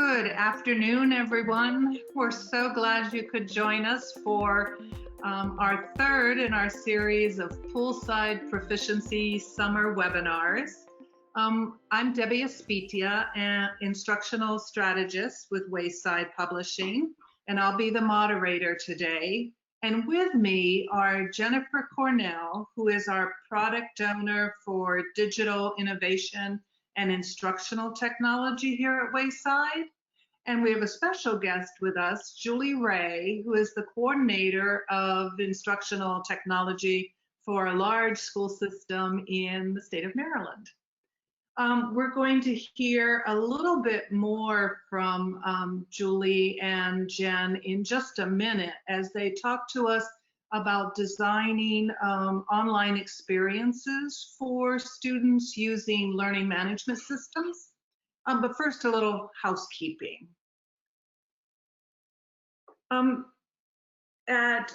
Good afternoon, everyone. We're so glad you could join us for our third in our series of Poolside Proficiency Summer Webinars. I'm Debbie Aspitia, an instructional strategist with Wayside Publishing, and I'll be the moderator today. And with me are Jennifer Cornell, who is our product owner for digital innovation and instructional technology here at Wayside. And we have a special guest with us, Julie Ray, who is the coordinator of instructional technology for a large school system in the state of Maryland. We're going to hear a little bit more from Julie and Jen in just a minute as they talk to us about designing online experiences for students using learning management systems. But first, a little housekeeping. At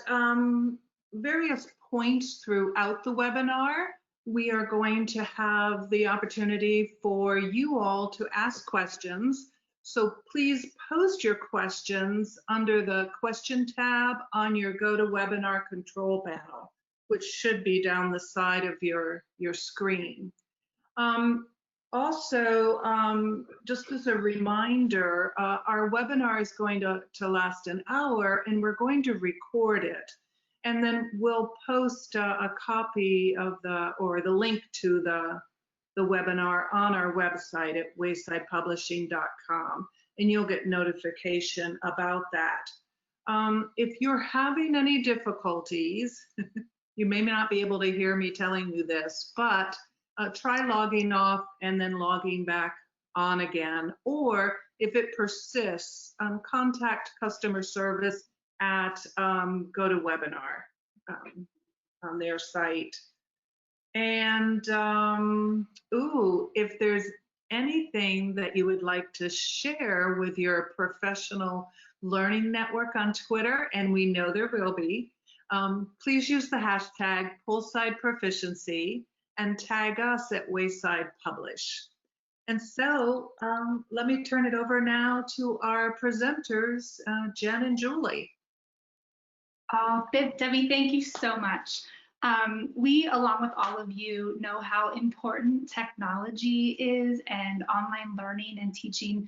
various points throughout the webinar, we are going to have the opportunity for you all to ask questions. So please post your questions under the question tab on your GoToWebinar control panel, which should be down the side of your screen. Also, just as a reminder, our webinar is going to last an hour, and we're going to record it. And then we'll post a copy of the link to the webinar on our website at waysidepublishing.com, and you'll get notification about that. If you're having any difficulties, you may not be able to hear me telling you this, but try logging off and then logging back on again. Or if it persists, contact customer service at GoToWebinar on their site. And if there's anything that you would like to share with your professional learning network on Twitter, and we know there will be, please use the hashtag Poolside Proficiency and tag us at Wayside Publish. And so let me turn it over now to our presenters, Jen and Julie. Debbie, thank you so much. We, along with all of you, know how important technology is and online learning and teaching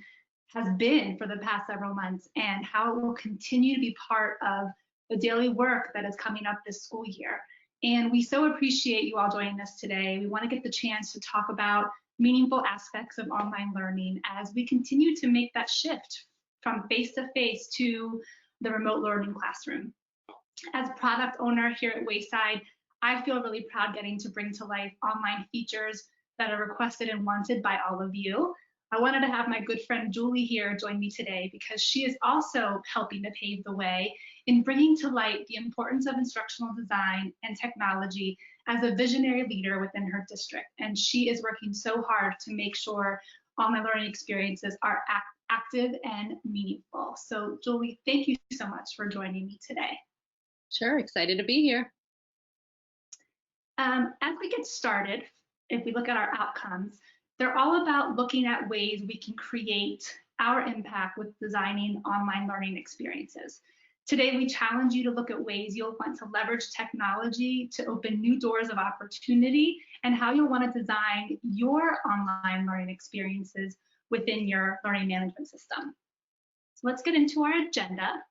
has been for the past several months, and how it will continue to be part of the daily work that is coming up this school year. And we so appreciate you all joining us today. We want to get the chance to talk about meaningful aspects of online learning as we continue to make that shift from face-to-face to the remote learning classroom. As product owner here at Wayside, I feel really proud getting to bring to life online features that are requested and wanted by all of you. I wanted to have my good friend Julie here join me today because she is also helping to pave the way in bringing to light the importance of instructional design and technology as a visionary leader within her district. And she is working so hard to make sure online learning experiences are active and meaningful. So Julie, thank you so much for joining me today. Sure, excited to be here. As we get started, if we look at our outcomes, they're all about looking at ways we can create our impact with designing online learning experiences. Today, we challenge you to look at ways you'll want to leverage technology to open new doors of opportunity and how you'll want to design your online learning experiences within your learning management system. So let's get into our agenda.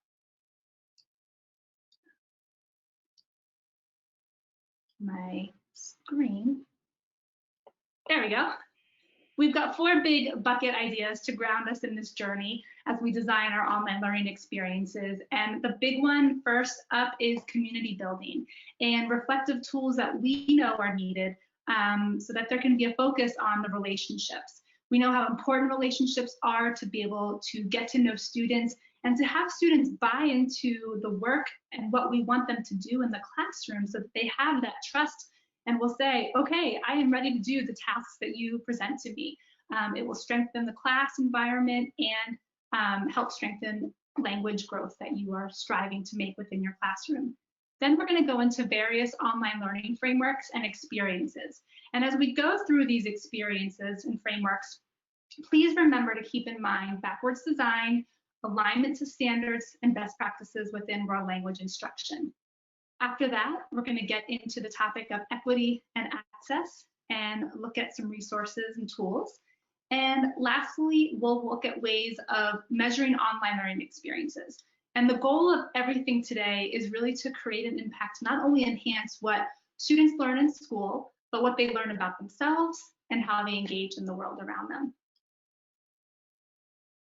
My screen. There we go. We've got 4 big bucket ideas to ground us in this journey as we design our online learning experiences. And the big one first up is community building and reflective tools that we know are needed so that there can be a focus on the relationships. We know how important relationships are to be able to get to know students and to have students buy into the work and what we want them to do in the classroom so that they have that trust and will say, okay, I am ready to do the tasks that you present to me. It will strengthen the class environment and help strengthen language growth that you are striving to make within your classroom. Then we're going to go into various online learning frameworks and experiences. And as we go through these experiences and frameworks, Please remember to keep in mind backwards design, alignment to standards, and best practices within world language instruction. After that, we're going to get into the topic of equity and access and look at some resources and tools. And lastly, we'll look at ways of measuring online learning experiences. And the goal of everything today is really to create an impact, to not only enhance what students learn in school, but what they learn about themselves and how they engage in the world around them.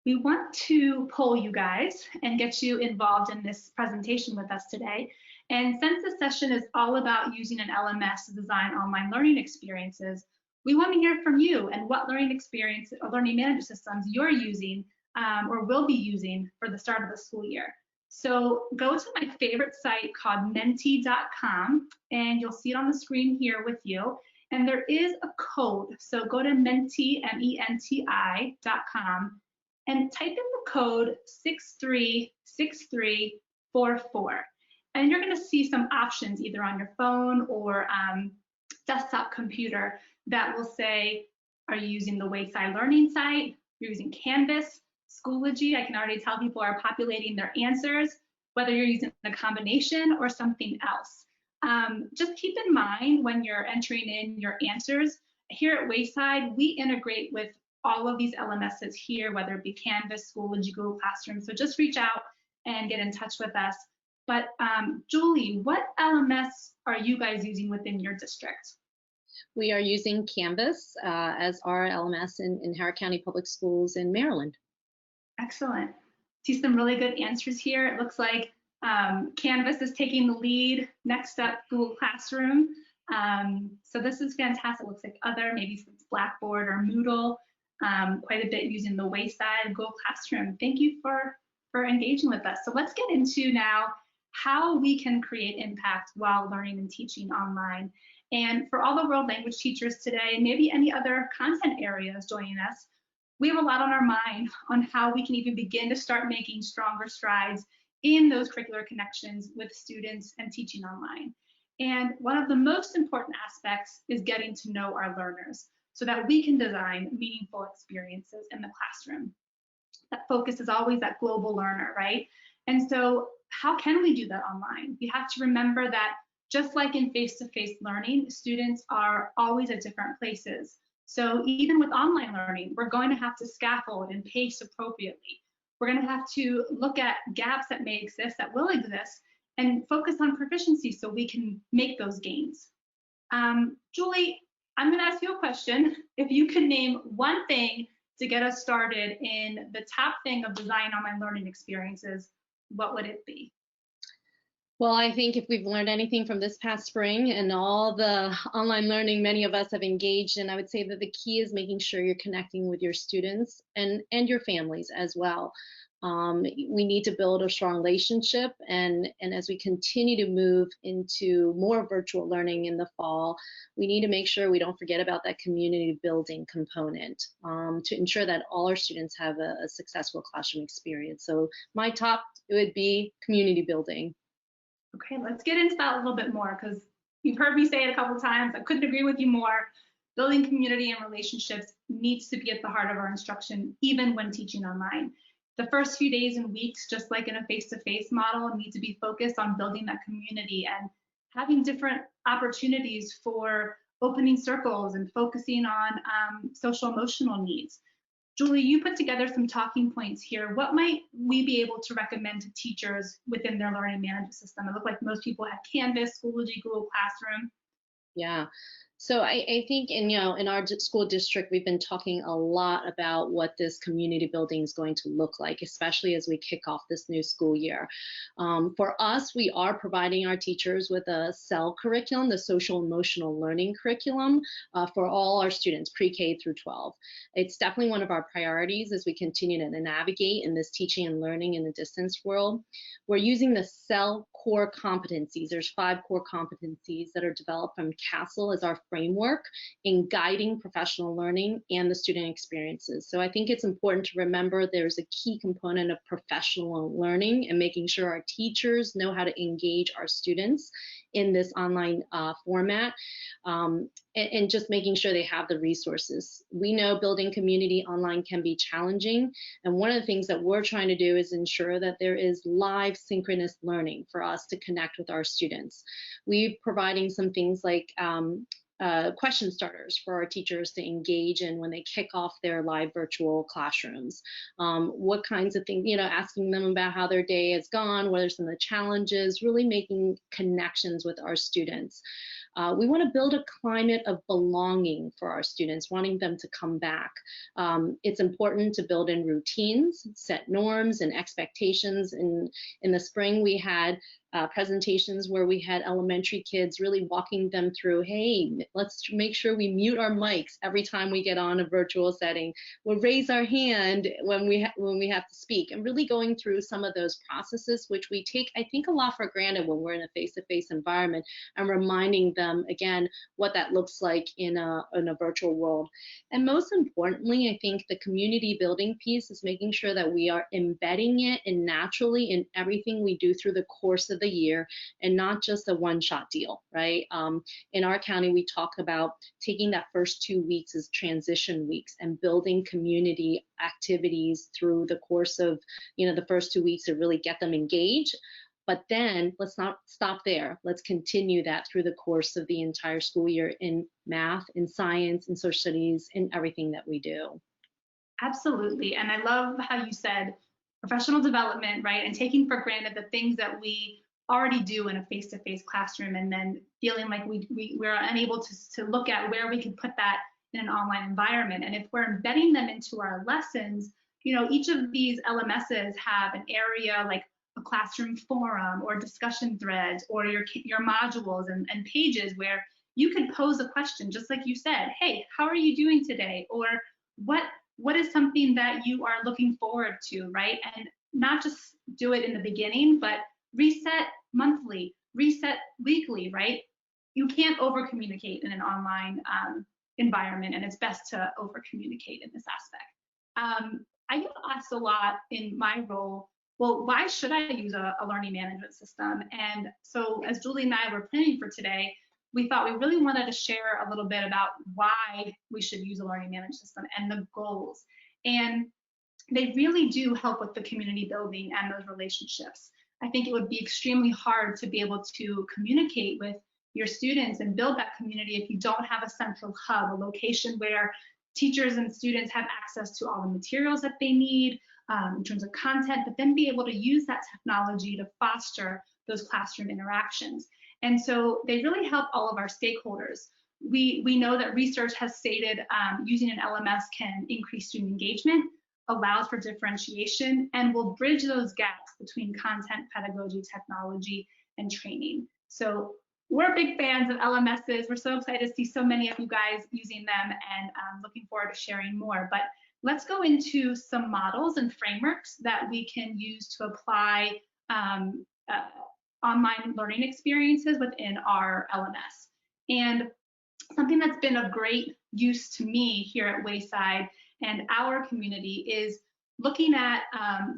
We want to poll you guys and get you involved in this presentation with us today. And since this session is all about using an LMS to design online learning experiences, we want to hear from you and what learning experience or learning management systems you're using or will be using for the start of the school year. So go to my favorite site called menti.com, and you'll see it on the screen here with you. And there is a code. So go to menti, MENTI.com, and type in the code 636344. And you're going to see some options either on your phone or desktop computer that will say, are you using the Wayside learning site? You're using Canvas, Schoology. I can already tell people are populating their answers, whether you're using a combination or something else. Just keep in mind when you're entering in your answers, here at Wayside, we integrate with all of these LMSs here, whether it be Canvas, Schoology, Google Classroom. So just reach out and get in touch with us. But Julie, what LMS are you guys using within your district? We are using Canvas as our LMS in Howard County Public Schools in Maryland. Excellent. See some really good answers here. It looks like Canvas is taking the lead. Next up, Google Classroom. So this is fantastic. It looks like other, maybe some Blackboard or Moodle, quite a bit using the Wayside, Google Classroom. Thank you for engaging with us. So let's get into now how we can create impact while learning and teaching online. And for all the world language teachers today, maybe any other content areas joining us, we have a lot on our mind on how we can even begin to start making stronger strides in those curricular connections with students and teaching online. And one of the most important aspects is getting to know our learners so that we can design meaningful experiences in the classroom. That focus is always that global learner, right? And so how can we do that online? We have to remember that just like in face-to-face learning, students are always at different places. So even with online learning, we're going to have to scaffold and pace appropriately. We're going to have to look at gaps that may exist, that will exist, and focus on proficiency so we can make those gains. Julie, I'm going to ask you a question. If you could name one thing to get us started in the top thing of design online learning experiences, what would it be? Well, I think if we've learned anything from this past spring and all the online learning many of us have engaged in, I would say that the key is making sure you're connecting with your students and your families as well. We need to build a strong relationship, and as we continue to move into more virtual learning in the fall, we need to make sure we don't forget about that community building component to ensure that all our students have a successful classroom experience. So my top would be community building. Okay, let's get into that a little bit more because you've heard me say it a couple of times. I couldn't agree with you more. Building community and relationships needs to be at the heart of our instruction, even when teaching online. The first few days and weeks, just like in a face-to-face model, need to be focused on building that community and having different opportunities for opening circles and focusing on social emotional needs. Julie, you put together some talking points here. What might we be able to recommend to teachers within their learning management system? It looked like most people have Canvas, Schoology, Google Classroom. Yeah. So I think in our school district, we've been talking a lot about what this community building is going to look like, especially as we kick off this new school year. For us, we are providing our teachers with a CEL curriculum, the social emotional learning curriculum for all our students, pre-K through 12. It's definitely one of our priorities as we continue to navigate in this teaching and learning in the distance world. We're using the CEL core competencies. There's 5 core competencies that are developed from CASTLE as our framework in guiding professional learning and the student experiences. So I think it's important to remember there's a key component of professional learning and making sure our teachers know how to engage our students in this online format, and just making sure they have the resources. We know building community online can be challenging, and one of the things that we're trying to do is ensure that there is live synchronous learning for us to connect with our students. We're providing some things like question starters for our teachers to engage in when they kick off their live virtual classrooms. What kinds of things, asking them about how their day has gone, what are some of the challenges, really making connections with our students. We want to build a climate of belonging for our students, wanting them to come back. It's important to build in routines, set norms and expectations. In the spring, we had presentations where we had elementary kids really walking them through, hey, let's make sure we mute our mics every time we get on a virtual setting. We'll raise our hand when we have to speak, and really going through some of those processes, which we take, I think, a lot for granted when we're in a face-to-face environment, and reminding them again what that looks like in a virtual world. And most importantly, I think the community building piece is making sure that we are embedding it and naturally in everything we do through the course of the year, and not just a one-shot deal, right? In our county, we talk about taking that first 2 weeks as transition weeks and building community activities through the course of, the first 2 weeks to really get them engaged. But then let's not stop there. Let's continue that through the course of the entire school year in math, in science, in social studies, in everything that we do. Absolutely. And I love how you said professional development, right? And taking for granted the things that we already do in a face-to-face classroom, and then feeling like we're unable to look at where we can put that in an online environment. And if we're embedding them into our lessons, each of these LMSs have an area like a classroom forum or discussion threads or your modules and pages where you can pose a question, just like you said, hey, how are you doing today? Or what is something that you are looking forward to, right? And not just do it in the beginning, but reset monthly, reset weekly, right? You can't over communicate in an online environment, and it's best to over communicate in this aspect. I get asked a lot in my role, well, why should I use a learning management system? And so as Julie and I were planning for today, we thought we really wanted to share a little bit about why we should use a learning management system and the goals. And they really do help with the community building and those relationships. I think it would be extremely hard to be able to communicate with your students and build that community if you don't have a central hub, a location where teachers and students have access to all the materials that they need in terms of content, but then be able to use that technology to foster those classroom interactions. And so they really help all of our stakeholders. We know that research has stated using an LMS can increase student engagement, allows for differentiation, and will bridge those gaps between content, pedagogy, technology, and training. So we're big fans of LMSs. We're so excited to see so many of you guys using them, and looking forward to sharing more. But let's go into some models and frameworks that we can use to apply online learning experiences within our LMS. And something that's been of great use to me here at Wayside and our community is looking at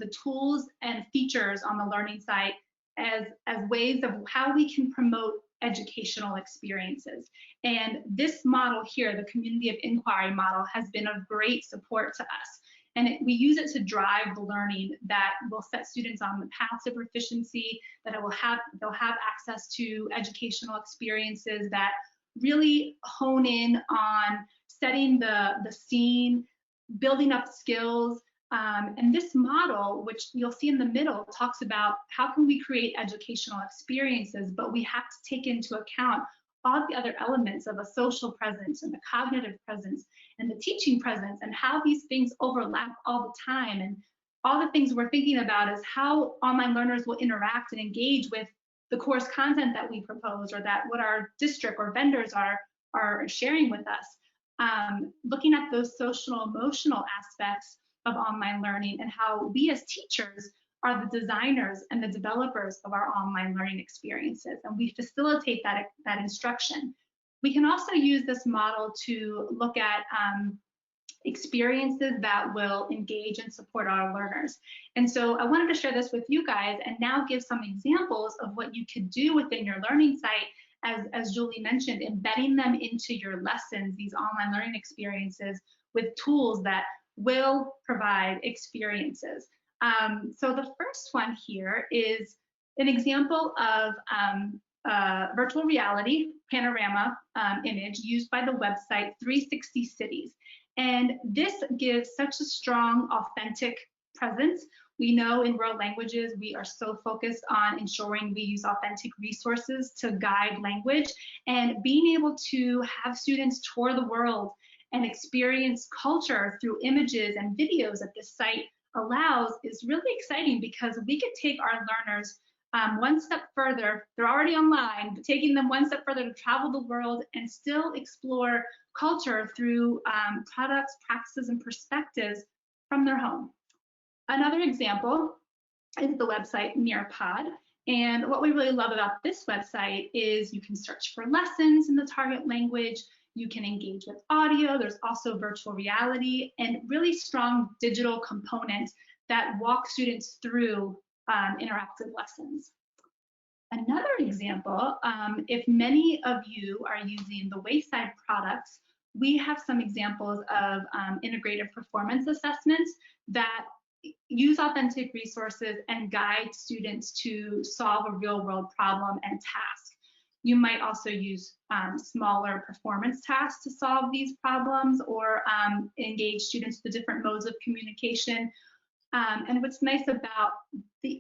the tools and features on the learning site as ways of how we can promote educational experiences. And this model here, the community of inquiry model, has been of great support to us. And we use it to drive the learning that will set students on the path to proficiency, that they'll have access to educational experiences that really hone in on setting the scene, building up skills. And this model, which you'll see in the middle, talks about how can we create educational experiences, but we have to take into account all the other elements of a social presence and the cognitive presence and the teaching presence, and how these things overlap all the time. And all the things we're thinking about is how online learners will interact and engage with the course content that we propose, or that what our district or vendors are sharing with us. Looking at those social emotional aspects of online learning, and how we as teachers are the designers and the developers of our online learning experiences, and we facilitate that instruction. We can also use this model to look at experiences that will engage and support our learners. And so I wanted to share this with you guys and now give some examples of what you could do within your learning site, as Julie mentioned, embedding them into your lessons, these online learning experiences with tools that will provide experiences. So the first one here is an example of virtual reality panorama image used by the website 360 Cities. And this gives such a strong, authentic presence. We know in world languages, we are so focused on ensuring we use authentic resources to guide language, and being able to have students tour the world and experience culture through images and videos that this site allows is really exciting, because we could take our learners one step further. They're already online, but taking them one step further to travel the world and still explore culture through products, practices, and perspectives from their home. Another example is the website Nearpod. And what we really love about this website is you can search for lessons in the target language, you can engage with audio, there's also virtual reality and really strong digital components that walk students through interactive lessons. Another example, if many of you are using the Wayside products, we have some examples of integrative performance assessments that use authentic resources and guide students to solve a real-world problem and task. You might also use smaller performance tasks to solve these problems, or engage students with different modes of communication. And what's nice about the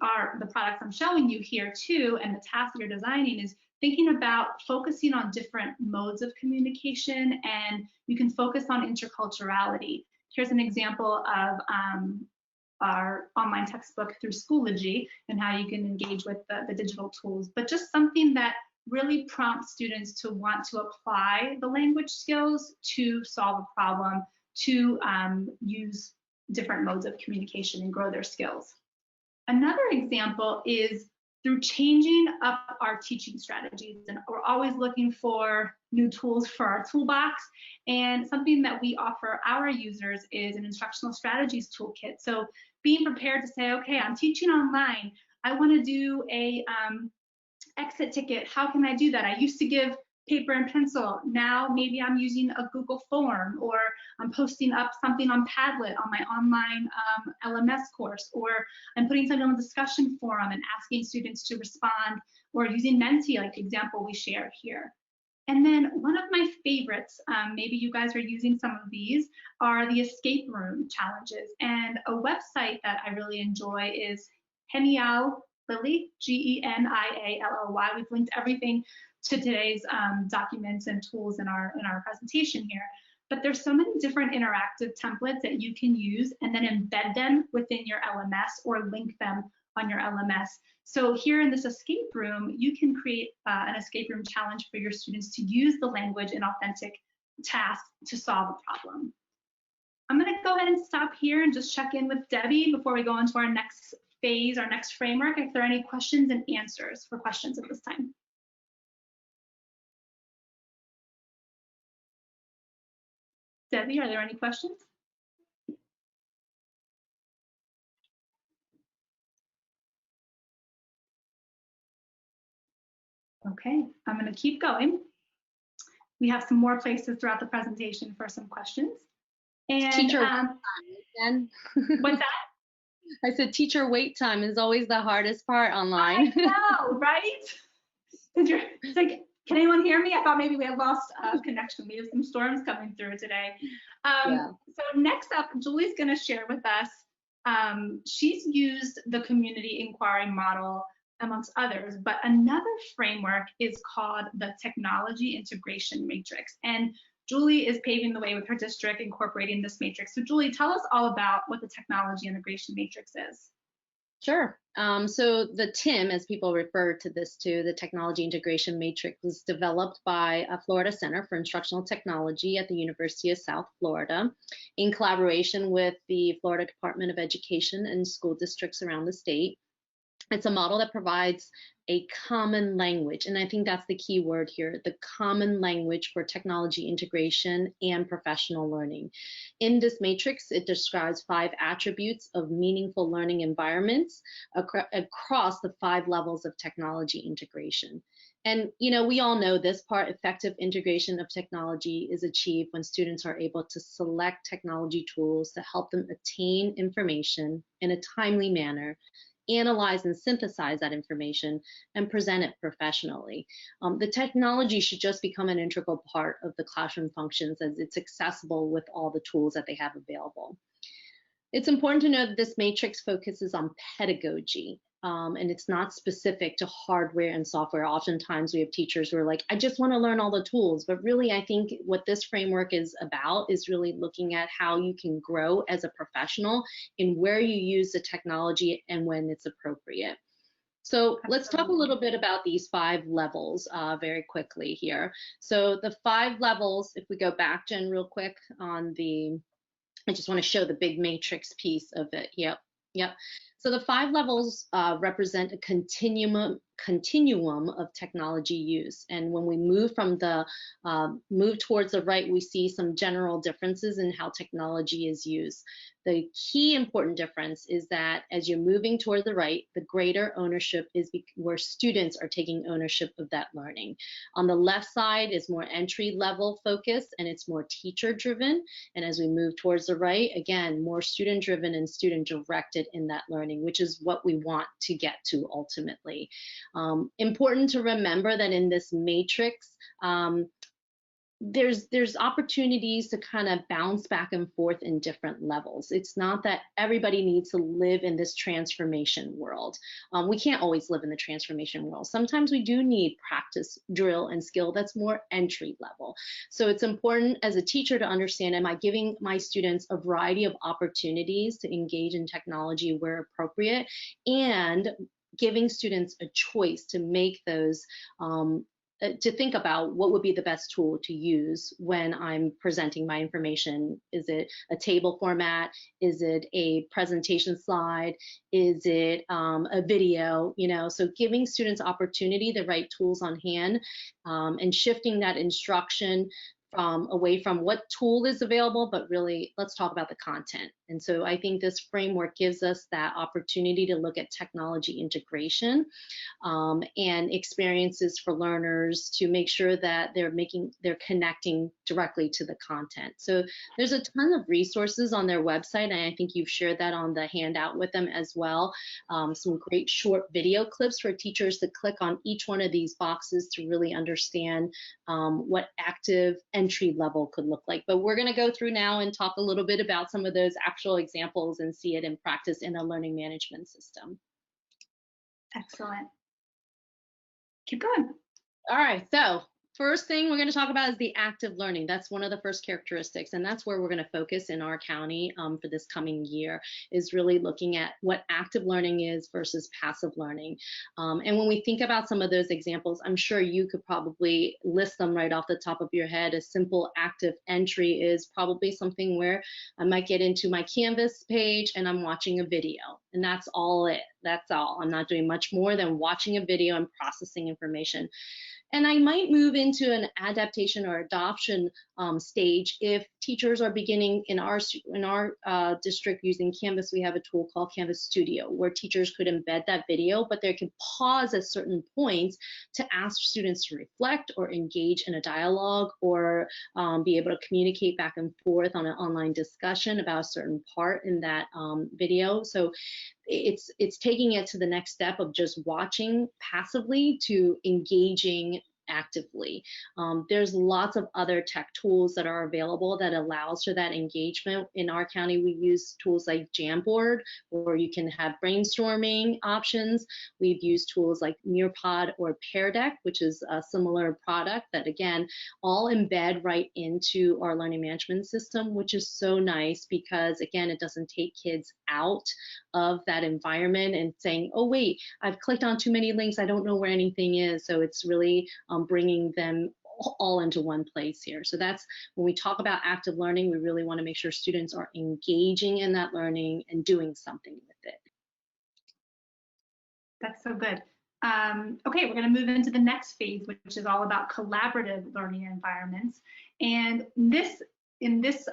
products I'm showing you here too, and the tasks you're designing, is thinking about focusing on different modes of communication, and you can focus on interculturality. Here's an example of our online textbook through Schoology and how you can engage with the digital tools, but just something that really prompts students to want to apply the language skills to solve a problem, to use different modes of communication and grow their skills. Another example is through changing up our teaching strategies, and we're always looking for new tools for our toolbox, and something that we offer our users is an instructional strategies toolkit. So being prepared to say, okay, I'm teaching online, I want to do a exit ticket, how can I do that? I used to give paper and pencil, now maybe I'm using a Google form, or I'm posting up something on Padlet on my online LMS course, or I'm putting something on a discussion forum and asking students to respond, or using Menti like the example we share here. And then one of my favorites, maybe you guys are using some of these, are the escape room challenges. And a website that I really enjoy is Genial Lily, Genially. We've linked everything to today's documents and tools in our presentation here. But there's so many different interactive templates that you can use and then embed them within your LMS or link them on your LMS. So here in this escape room, you can create an escape room challenge for your students to use the language in authentic tasks to solve a problem. I'm going to go ahead and stop here and just check in with Debbie before we go into our next phase, our next framework, if there are any questions and answers for questions at this time. Debbie, are there any questions? Okay, I'm going to keep going. We have some more places throughout the presentation for some questions. And teacher wait time again. What's that? I said teacher wait time is always the hardest part online. I know, right? It's like, can anyone hear me? I thought maybe we had lost connection. We have some storms coming through today. Yeah. So next up, Julie's going to share with us. She's used the community inquiry model amongst others, but another framework is called the Technology Integration Matrix. And Julie is paving the way with her district incorporating this matrix. So Julie, tell us all about what the Technology Integration Matrix is. Sure. So the TIM, as people refer to this to, the Technology Integration Matrix, was developed by a Florida Center for Instructional Technology at the University of South Florida in collaboration with the Florida Department of Education and school districts around the state. It's a model that provides a common language, and I think that's the key word here, the common language for technology integration and professional learning. In this matrix, it describes 5 attributes of meaningful learning environments across the 5 levels of technology integration. And we all know this part, effective integration of technology is achieved when students are able to select technology tools to help them attain information in a timely manner, analyze and synthesize that information, and present it professionally. The technology should just become an integral part of the classroom functions as it's accessible with all the tools that they have available. It's important to know that this matrix focuses on pedagogy, and it's not specific to hardware and software. Oftentimes we have teachers who are like, I just want to learn all the tools, but really I think what this framework is about is really looking at how you can grow as a professional in where you use the technology and when it's appropriate. So let's talk a little bit about these 5 levels very quickly here. So the 5 levels, if we go back, Jen, real quick on the, I just want to show the big matrix piece of it. Yep, yep. So the 5 levels represent a continuum of technology use. And when we move from the move towards the right, we see some general differences in how technology is used. The key important difference is that as you're moving toward the right, the greater ownership is where students are taking ownership of that learning. On the left side is more entry level focus, and it's more teacher driven. And as we move towards the right, again, more student driven and student directed in that learning, which is what we want to get to ultimately. Important to remember that in this matrix, there's opportunities to kind of bounce back and forth in different levels. It's not that everybody needs to live in this transformation world. We can't always live in the transformation world. Sometimes we do need practice, drill, and skill that's more entry level. So it's important as a teacher to understand, am I giving my students a variety of opportunities to engage in technology where appropriate, and giving students a choice to make those to think about what would be the best tool to use when I'm presenting my information. Is it a table format? Is it a presentation slide? Is it a video? So giving students opportunity, the right tools on hand, and shifting that instruction away from what tool is available, but really let's talk about the content. And so I think this framework gives us that opportunity to look at technology integration and experiences for learners to make sure that they're connecting directly to the content. So there's a ton of resources on their website, and I think you've shared that on the handout with them as well. Some great short video clips for teachers to click on each one of these boxes to really understand what active entry level could look like. But we're going to go through now and talk a little bit about some of those actual examples and see it in practice in a learning management system. Excellent. Keep going. All right, so first thing we're going to talk about is the active learning. That's one of the first characteristics, and that's where we're going to focus in our county for this coming year, is really looking at what active learning is versus passive learning. And when we think about some of those examples, I'm sure you could probably list them right off the top of your head. A simple active entry is probably something where I might get into my Canvas page and I'm watching a video, and that's all it. That's all. I'm not doing much more than watching a video and processing information. And I might move into an adaptation or adoption stage if teachers are beginning in our district using Canvas. We have a tool called Canvas Studio where teachers could embed that video, but they can pause at certain points to ask students to reflect or engage in a dialogue or be able to communicate back and forth on an online discussion about a certain part in that video. So it's taking it to the next step of just watching passively to engaging actively. There's lots of other tech tools that are available that allows for that engagement. In our county, we use tools like Jamboard, where you can have brainstorming options. We've used tools like Nearpod or Pear Deck, which is a similar product that, again, all embed right into our learning management system, which is so nice because, again, it doesn't take kids out of that environment and saying, oh, wait, I've clicked on too many links, I don't know where anything is. So it's really bringing them all into one place here. So that's when we talk about active learning, we really want to make sure students are engaging in that learning and doing something with it. That's so good. Okay, we're going to move into the next phase, which is all about collaborative learning environments. And in this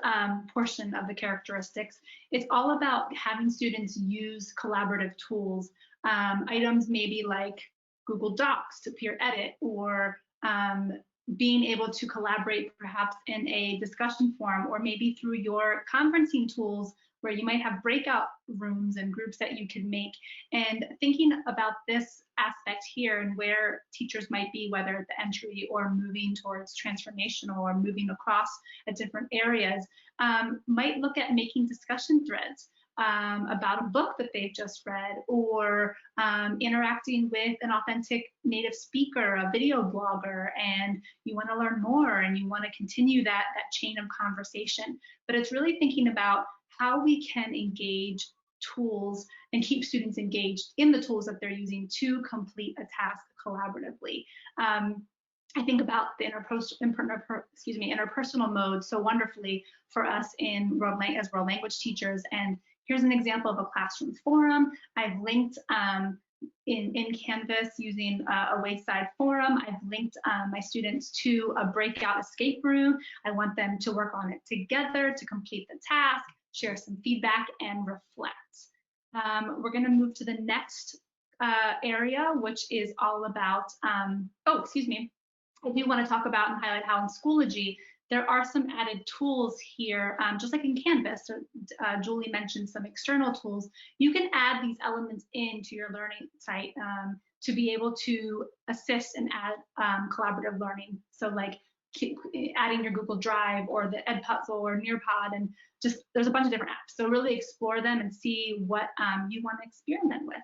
portion of the characteristics, it's all about having students use collaborative tools, items maybe like Google Docs to peer edit, or being able to collaborate perhaps in a discussion forum, or maybe through your conferencing tools where you might have breakout rooms and groups that you can make. And thinking about this aspect here and where teachers might be, whether at the entry or moving towards transformational or moving across at different areas, might look at making discussion threads about a book that they've just read, or interacting with an authentic native speaker, a video blogger, and you want to learn more and you want to continue that chain of conversation. But it's really thinking about how we can engage tools and keep students engaged in the tools that they're using to complete a task collaboratively. I think about the interpersonal mode so wonderfully for us as world language teachers. And here's an example of a classroom forum. I've linked in Canvas using a Wayside forum. I've linked my students to a breakout escape room. I want them to work on it together to complete the task, share some feedback, and reflect. We're going to move to the next area, which is all about, I do want to talk about and highlight how in Schoology, there are some added tools here, just like in Canvas. Julie mentioned some external tools. You can add these elements into your learning site to be able to assist and add collaborative learning. So like adding your Google Drive or the Edpuzzle or Nearpod, and just there's a bunch of different apps. So really explore them and see what you want to experiment with.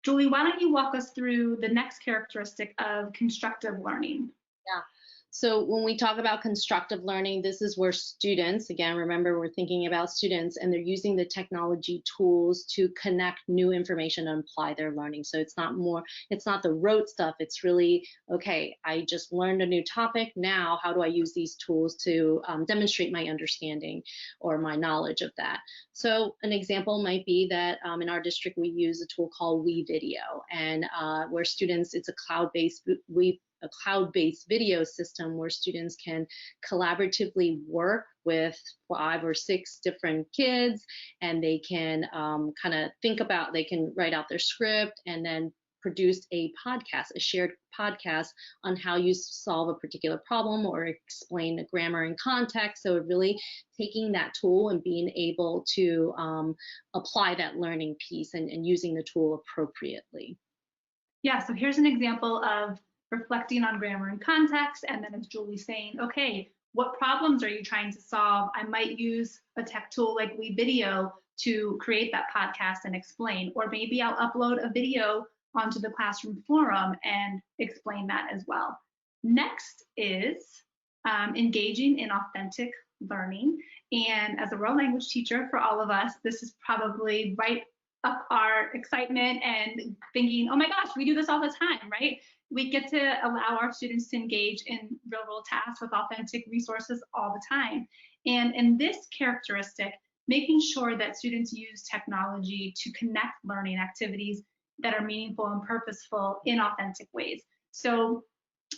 Julie, why don't you walk us through the next characteristic of constructive learning? Yeah. So when we talk about constructive learning, this is where students, again, remember we're thinking about students, and they're using the technology tools to connect new information and apply their learning. So it's not the rote stuff. It's really, okay, I just learned a new topic. Now, how do I use these tools to demonstrate my understanding or my knowledge of that? So an example might be that in our district, we use a tool called WeVideo, and where students, it's a cloud-based video system where students can collaboratively work with 5 or 6 different kids, and they can kind of they can write out their script and then produce a shared podcast on how you solve a particular problem or explain the grammar and context. So really taking that tool and being able to apply that learning piece and using the tool appropriately. Yeah, so here's an example of reflecting on grammar and context, and then as Julie's saying, okay, what problems are you trying to solve? I might use a tech tool like WeVideo to create that podcast and explain, or maybe I'll upload a video onto the classroom forum and explain that as well. Next is engaging in authentic learning, and as a world language teacher for all of us, this is probably right up our excitement and thinking, oh my gosh, we do this all the time, right? We get to allow our students to engage in real world tasks with authentic resources all the time. And in this characteristic, making sure that students use technology to connect learning activities that are meaningful and purposeful in authentic ways. So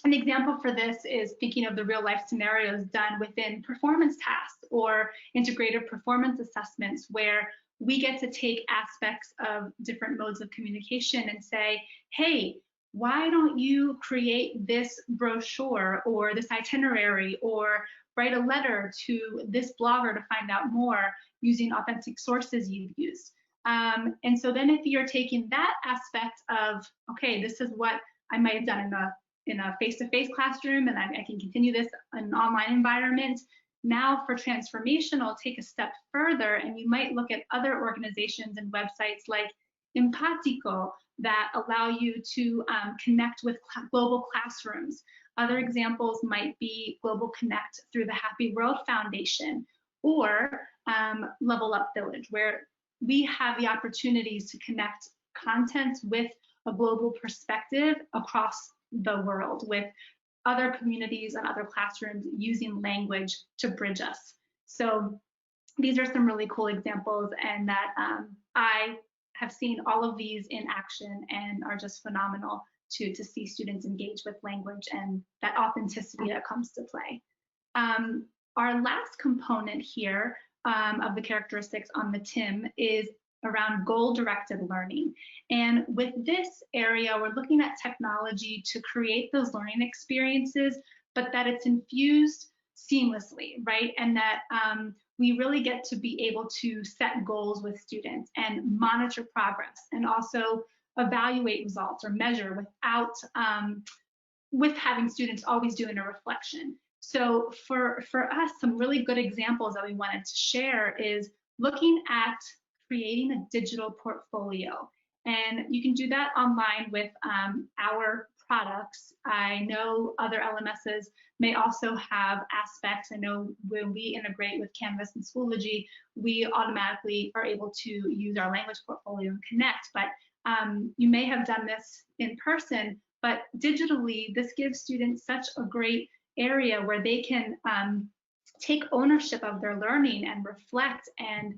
an example for this is thinking of the real life scenarios done within performance tasks or integrated performance assessments, where we get to take aspects of different modes of communication and say, hey, why don't you create this brochure or this itinerary, or write a letter to this blogger to find out more using authentic sources you've used. And so then if you're taking that aspect of, okay, this is what I might have done in a face-to-face classroom, and I can continue this in an online environment. Now for transformational, take a step further, and you might look at other organizations and websites like Empatico that allow you to connect with global classrooms. Other examples might be Global Connect through the Happy World Foundation, or Level Up Village, where we have the opportunities to connect content with a global perspective across the world, with other communities and other classrooms using language to bridge us. So these are some really cool examples, and that I have seen all of these in action and are just phenomenal to see students engage with language and that authenticity that comes to play. Our last component here of the characteristics on the TIM is around goal-directed learning. And with this area, we're looking at technology to create those learning experiences, but that it's infused seamlessly, right? And that we really get to be able to set goals with students and monitor progress and also evaluate results or measure without with having students always doing a reflection. So for us, some really good examples that we wanted to share is looking at creating a digital portfolio. And you can do that online with our products. I know other LMSs may also have aspects. I know when we integrate with Canvas and Schoology, we automatically are able to use our language portfolio and connect. But you may have done this in person, but digitally, this gives students such a great area where they can take ownership of their learning and reflect and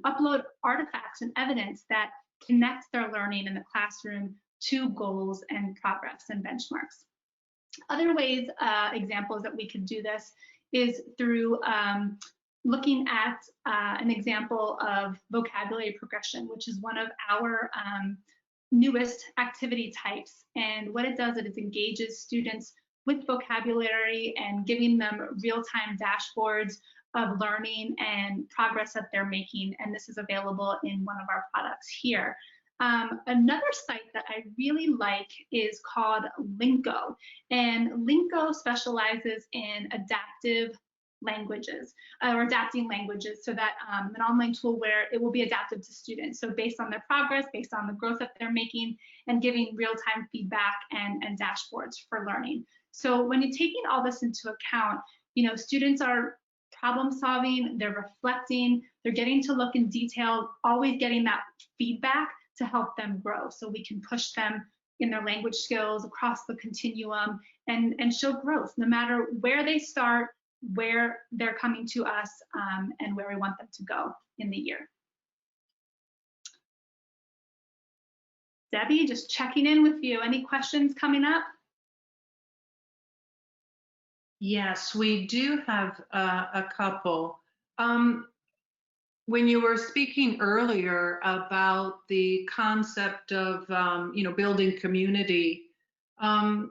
upload artifacts and evidence that connect their learning in the classroom to goals and progress and benchmarks. Other ways, examples that we could do this is through looking at an example of vocabulary progression, which is one of our newest activity types. And what it does is it engages students with vocabulary and giving them real-time dashboards of learning and progress that they're making. And this is available in one of our products here. Another site that I really like is called Linko. And Linko specializes in adaptive languages or adapting languages, so that an online tool where it will be adaptive to students. So based on their progress, based on the growth that they're making, and giving real-time feedback and dashboards for learning. So when you're taking all this into account, you know, students are problem solving, they're reflecting, they're getting to look in detail, always getting that feedback to help them grow. So we can push them in their language skills across the continuum and show growth, no matter where they start, where they're coming to us, and where we want them to go in the year. Debbie, just checking in with you. Any questions coming up? Yes, we do have a couple. When you were speaking earlier about the concept of building community, I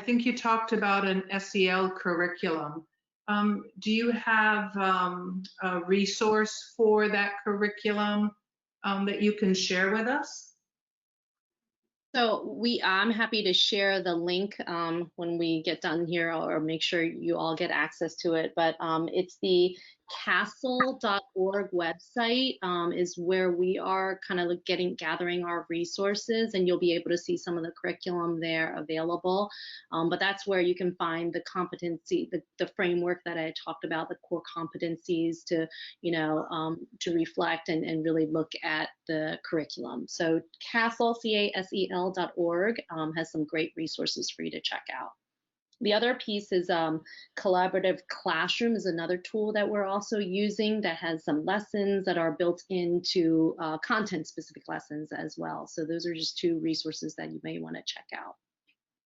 think you talked about an SEL curriculum. Do you have a resource for that curriculum that you can share with us? So I'm happy to share the link when we get done here, or make sure you all get access to it. But it's the castle.org website is where we are kind of gathering our resources, and you'll be able to see some of the curriculum there available. But that's where you can find the competency, the framework that I talked about, the core competencies to, to reflect and really look at the curriculum. So castle.org has some great resources for you to check out. The other piece is Collaborative Classroom is another tool that we're also using that has some lessons that are built into content-specific lessons as well. So those are just two resources that you may want to check out.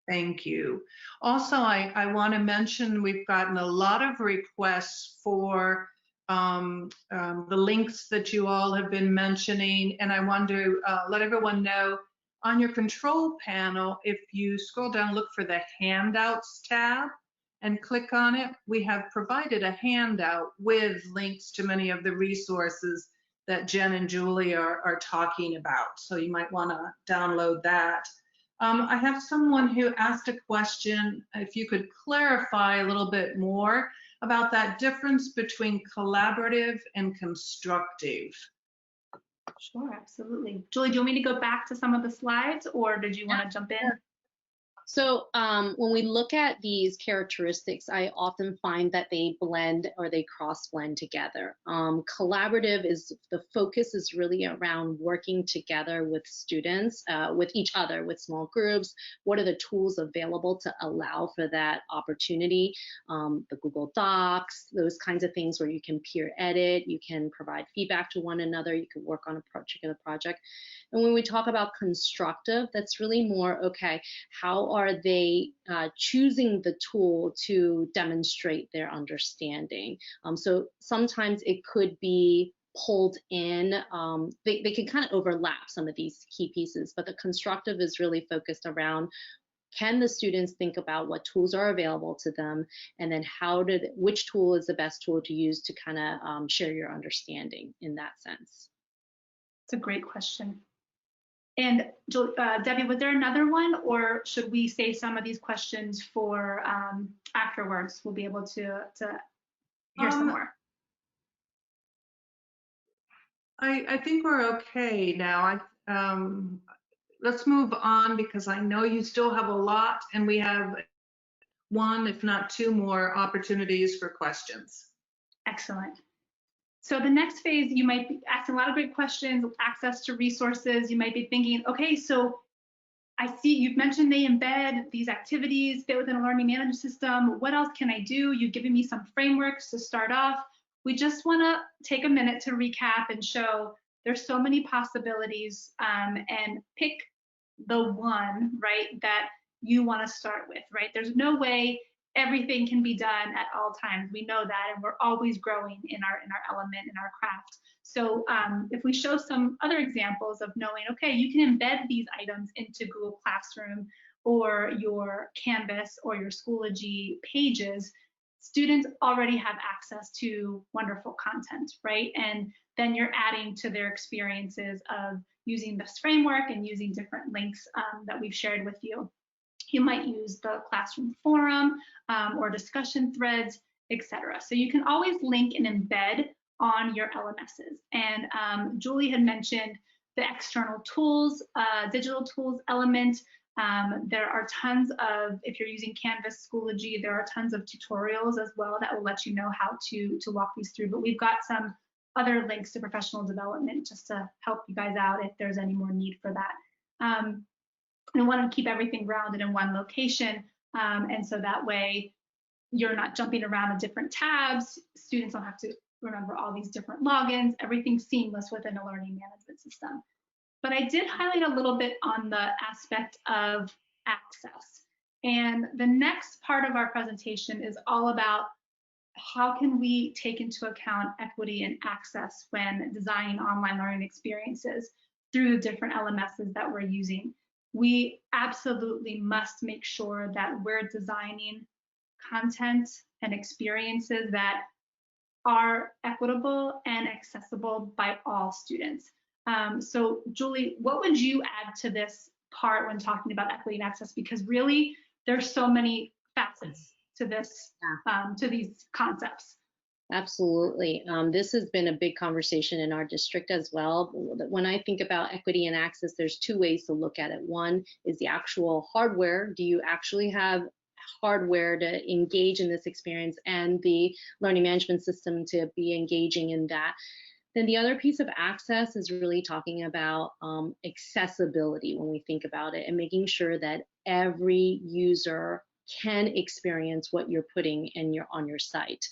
Thank you. Also, I want to mention we've gotten a lot of requests for the links that you all have been mentioning, and I want to let everyone know on your control panel, if you scroll down, look for the handouts tab and click on it. We have provided a handout with links to many of the resources that Jen and Julie are talking about. So you might want to download that. I have someone who asked a question, if you could clarify a little bit more about that difference between collaborative and constructive. Sure, absolutely. Julie, do you want me to go back to some of the slides, or did you want to jump in? So when we look at these characteristics, I often find that they blend or they cross blend together. Collaborative is the focus is really around working together with students, with each other, with small groups. What are the tools available to allow for that opportunity? The Google Docs, those kinds of things where you can peer edit, you can provide feedback to one another, you can work on a particular project. And when we talk about constructive, that's really more, okay, how are they choosing the tool to demonstrate their understanding? So sometimes it could be pulled in. They can kind of overlap some of these key pieces, but the constructive is really focused around, can the students think about what tools are available to them, and then which tool is the best tool to use to kind of share your understanding in that sense? It's a great question. And Debbie, was there another one, or should we save some of these questions for afterwards? We'll be able to hear some more. I think we're okay now. Let's move on, because I know you still have a lot, and we have one, if not two more opportunities for questions. Excellent. So the next phase, you might be asking a lot of great questions, access to resources. You might be thinking, okay, so I see you've mentioned they embed these activities, fit within a learning management system. What else can I do? You've given me some frameworks to start off. We just want to take a minute to recap and show there's so many possibilities, and pick the one, right, that you want to start with, right? There's no way everything can be done at all times. We know that, and we're always growing in our element, in our craft. So if we show some other examples of knowing, okay, you can embed these items into Google Classroom or your Canvas or your Schoology pages, students already have access to wonderful content, right? And then you're adding to their experiences of using this framework and using different links that we've shared with you. You might use the classroom forum or discussion threads, etc. So you can always link and embed on your LMSs. And Julie had mentioned the external tools, digital tools element. There are tons of, if you're using Canvas, Schoology, there are tons of tutorials as well that will let you know how to walk these through. But we've got some other links to professional development just to help you guys out if there's any more need for that. And want to keep everything grounded in one location. And so that way you're not jumping around to different tabs. Students don't have to remember all these different logins, everything's seamless within a learning management system. But I did highlight a little bit on the aspect of access. And the next part of our presentation is all about how can we take into account equity and access when designing online learning experiences through the different LMSs that we're using. We absolutely must make sure that we're designing content and experiences that are equitable and accessible by all students. So Julie, what would you add to this part when talking about equity and access? Because really, there's so many facets to this, to these concepts. Absolutely. This has been a big conversation in our district as well. When I think about equity and access, there's two ways to look at it. One is the actual hardware. Do you actually have hardware to engage in this experience and the learning management system to be engaging in that? Then the other piece of access is really talking about accessibility when we think about it, and making sure that every user can experience what you're putting on your site.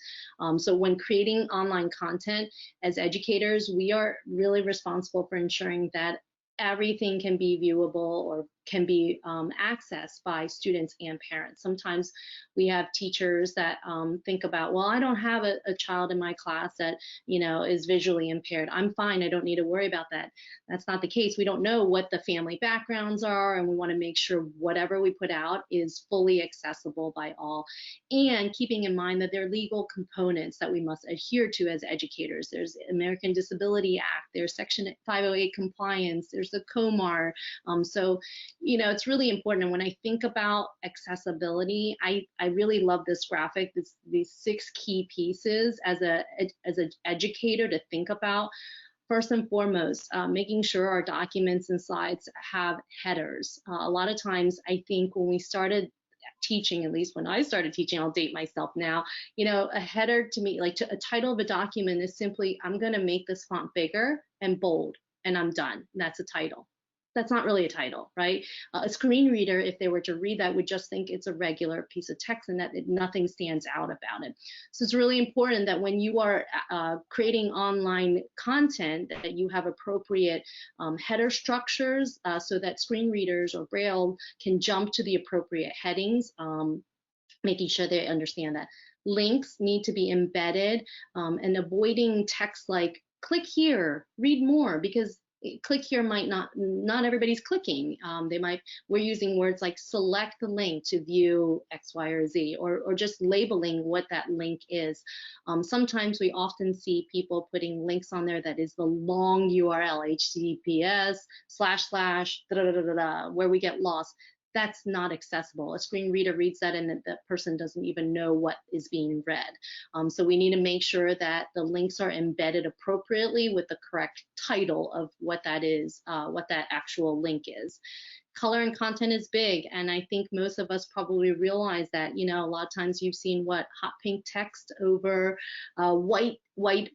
So when creating online content, as educators, we are really responsible for ensuring that everything can be viewable or can be accessed by students and parents. Sometimes we have teachers that think about, well, I don't have a child in my class that, you know, is visually impaired. I'm fine. I don't need to worry about that. That's not the case. We don't know what the family backgrounds are, and we want to make sure whatever we put out is fully accessible by all. And keeping in mind that there are legal components that we must adhere to as educators. There's American Disability Act, there's Section 508 compliance, there's the COMAR. So, you know, it's really important. And when I think about accessibility, I really love this graphic, these 6 key pieces as an educator to think about. first and foremost, making sure our documents and slides have headers. A lot of times, I think when we started teaching, at least when I started teaching, I'll date myself now, a header to me, like a title of a document is simply, I'm going to make this font bigger and bold, and I'm done. That's a title. That's not really a title, right? A screen reader, if they were to read that, would just think it's a regular piece of text and that nothing stands out about it. So it's really important that when you are creating online content, that you have appropriate header structures so that screen readers or Braille can jump to the appropriate headings, making sure they understand that. Links need to be embedded and avoiding text like click here, read more, because click here might not everybody's clicking. We're using words like select the link to view X, Y, or Z, or just labeling what that link is. Sometimes we often see people putting links on there that is the long URL, https:// where we get lost. That's not accessible. A screen reader reads that and that person doesn't even know what is being read. So we need to make sure that the links are embedded appropriately with the correct title of what that is, what that actual link is. Color and content is big, and I think most of us probably realize that, a lot of times you've seen hot pink text over white